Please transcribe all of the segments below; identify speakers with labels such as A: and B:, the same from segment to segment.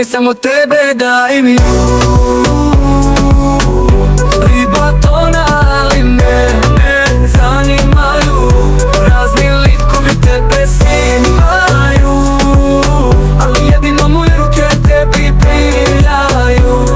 A: Sebe samo tebe da imaju. Riba tona, ali ne zanimaju. Razni likovi tebe snimaju, ali jedino moje ruke tebi prijaju.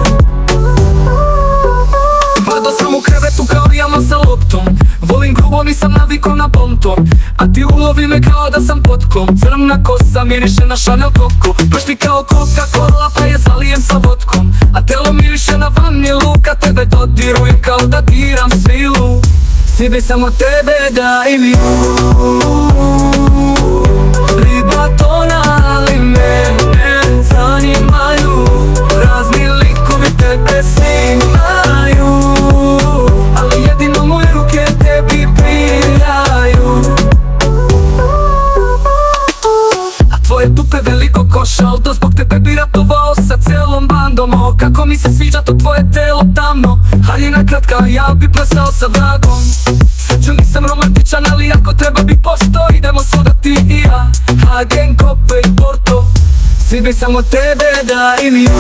A: Padao sam u krevetu kao jama sa loptom. Volim grubo, nisam navikao na bonton. A ti ulovi me kao da sam pod klom. Crna kosa miriše na Chanel Coco. Pršti kao Coca-Cola pa je zalijem sa vodkom. A telo miriše na vanilu kad tebe dodirujem kao da diram svilu. Svi samo tebe da imaju. Riba tona, ali me zanimaju. Razni likovi tebe snimaju, ali jedino moje ruke tebi prijaju. A tvoje dupe veliko koša, Aldo zbog tebe bi ratovao sa celom bandom. O, kako mi se sviđa to tvoje telo tamno. Haljina kratka, ja bi plesao sa vragom. Sreću nisam romantičan, ali ako treba bi postao. Idemo svuda ti i ja, Hagen, Kope i Porto. Svi bi samo tebe da imaju.